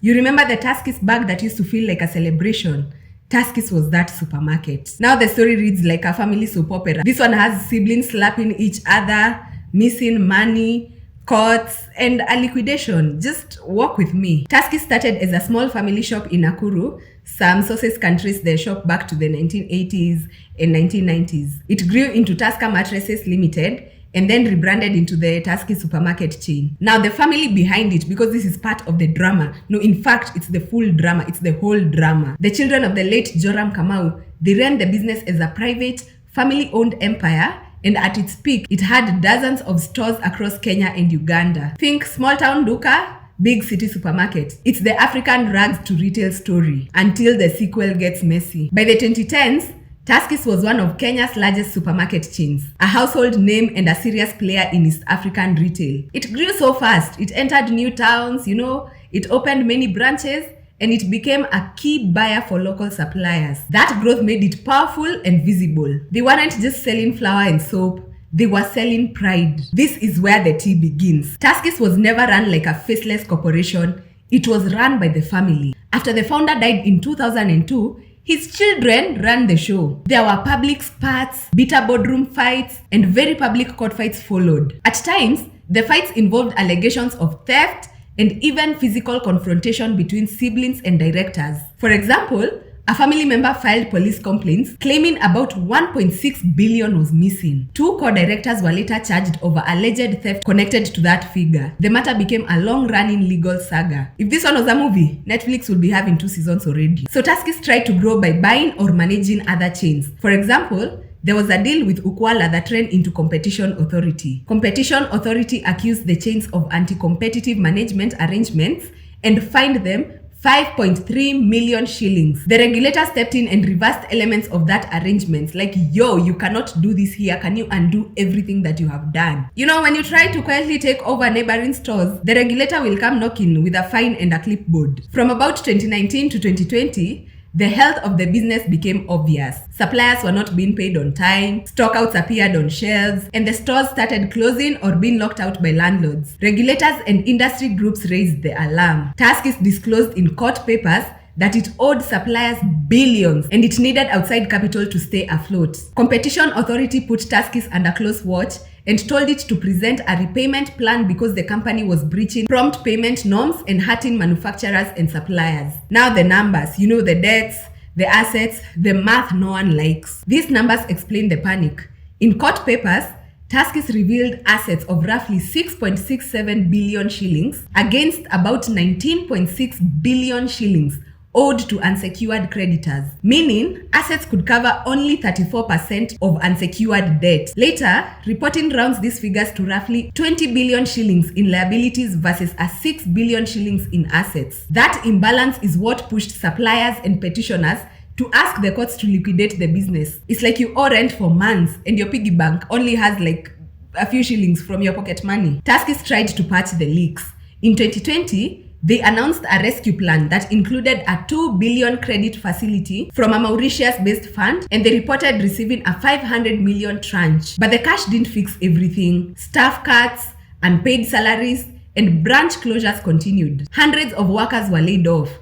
You remember the Tuskys bag that used to feel like a celebration? Tuskys was that supermarket. Now the story reads like a family soap opera. This one has siblings slapping each other, missing money, courts, and a liquidation. Just walk with me. Tuskys started as a small family shop in Nakuru. Some sources can trace their shop back to the 1980s and 1990s. It grew into Tusker Mattresses Limited and then rebranded into the Tuskys Supermarket chain. Now the family behind it, because this is part of the drama. No, in fact, it's the full drama. It's the whole drama. The children of the late Joram Kamau, they ran the business as a private, family-owned empire, and at its peak, it had dozens of stores across Kenya and Uganda. Think small town duka, big city supermarket. It's the African rags to retail story until the sequel gets messy. By the 2010s, Tuskys was one of Kenya's largest supermarket chains, a household name and a serious player in East African retail. It grew so fast, it entered new towns, it opened many branches, and it became a key buyer for local suppliers. That growth made it powerful and visible. They weren't just selling flour and soap, they were selling pride. This is where the tea begins. Tuskys was never run like a faceless corporation, it was run by the family. After the founder died in 2002, his children ran the show. There were public spats, bitter boardroom fights, and very public court fights followed. At times, the fights involved allegations of theft and even physical confrontation between siblings and directors. For example, a family member filed police complaints claiming about 1.6 billion was missing. Two co-directors were later charged over alleged theft connected to that figure. The matter became a long-running legal saga. If this one was a movie, Netflix would be having 2 seasons already. So Tuskys tried to grow by buying or managing other chains. For example, there was a deal with Ukwala that ran into Competition Authority. Competition Authority accused the chains of anti-competitive management arrangements and fined them 5.3 million shillings. The regulator stepped in and reversed elements of that arrangement. Like, yo, you cannot do this here. Can you undo everything that you have done? When you try to quietly take over neighboring stores, the regulator will come knocking with a fine and a clipboard. From about 2019 to 2020, the health of the business became obvious. Suppliers were not being paid on time, stockouts appeared on shelves, and the stores started closing or being locked out by landlords. Regulators and industry groups raised the alarm. Tuskys disclosed in court papers that it owed suppliers billions and it needed outside capital to stay afloat. Competition Authority put Tuskys under close watch and told it to present a repayment plan because the company was breaching prompt payment norms and hurting manufacturers and suppliers. Now the numbers, the debts, the assets, the math no one likes. These numbers explain the panic. In court papers, Tuskys revealed assets of roughly 6.67 billion shillings against about 19.6 billion shillings owed to unsecured creditors, meaning assets could cover only 34% of unsecured debt. Later, reporting rounds these figures to roughly 20 billion shillings in liabilities versus a 6 billion shillings in assets. That imbalance is what pushed suppliers and petitioners to ask the courts to liquidate the business. It's like you owe rent for months and your piggy bank only has like a few shillings from your pocket money. Tuskys tried to patch the leaks. In 2020, they announced a rescue plan that included a 2 billion credit facility from a Mauritius-based fund, and they reported receiving a 500 million tranche. But the cash didn't fix everything. Staff cuts, unpaid salaries, and branch closures continued. Hundreds of workers were laid off.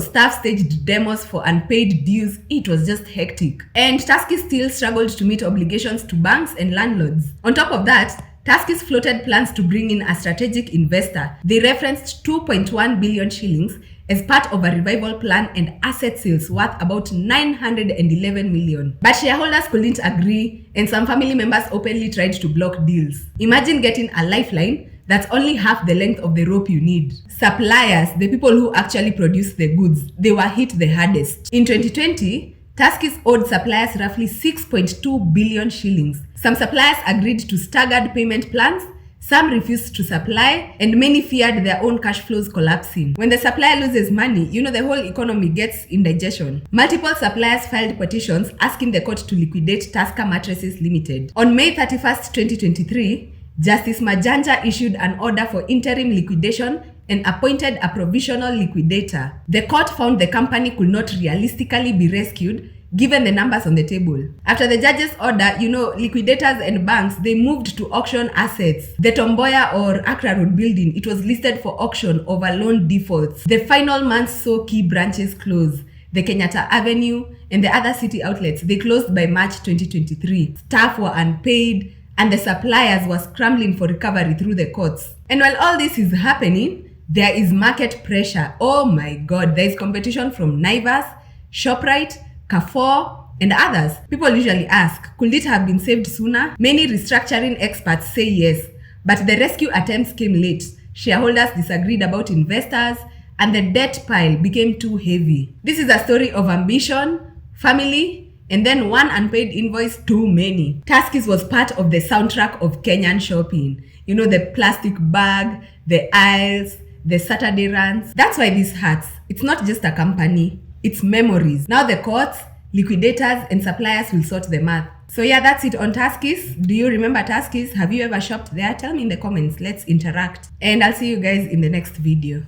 Staff staged demos for unpaid dues. It was just hectic. And Tuskys still struggled to meet obligations to banks and landlords. On top of that, Tuskys floated plans to bring in a strategic investor. They referenced 2.1 billion shillings as part of a revival plan and asset sales worth about 911 million. But shareholders couldn't agree, and some family members openly tried to block deals. Imagine getting a lifeline that's only half the length of the rope you need. Suppliers, the people who actually produce the goods, they were hit the hardest. In 2020, Tuskys owed suppliers roughly 6.2 billion shillings. Some suppliers agreed to staggered payment plans, some refused to supply, and many feared their own cash flows collapsing. When the supplier loses money, the whole economy gets indigestion. Multiple suppliers filed petitions asking the court to liquidate Tusker Mattresses Limited. On May 31st, 2023, Justice Majanja issued an order for interim liquidation and appointed a provisional liquidator. The court found the company could not realistically be rescued given the numbers on the table. After the judge's order, liquidators and banks, they moved to auction assets. The Tomboya or Accra Road building, it was listed for auction over loan defaults. The final months saw key branches close. The Kenyatta Avenue and the other city outlets, they closed by March 2023. Staff were unpaid and the suppliers were scrambling for recovery through the courts. And while all this is happening, there is market pressure. Oh my God, there is competition from Naivas, ShopRite, Carrefour, and others. People usually ask, could it have been saved sooner? Many restructuring experts say yes, but the rescue attempts came late. Shareholders disagreed about investors, and the debt pile became too heavy. This is a story of ambition, family, and then one unpaid invoice too many. Tuskys was part of the soundtrack of Kenyan shopping. The plastic bag, the aisles, the Saturday runs. That's why this hurts. It's not just a company, it's memories. Now the courts, liquidators, and suppliers will sort the math. So yeah, that's it on Tuskys. Do you remember Tuskys? Have you ever shopped there? Tell me in the comments. Let's interact. And I'll see you guys in the next video.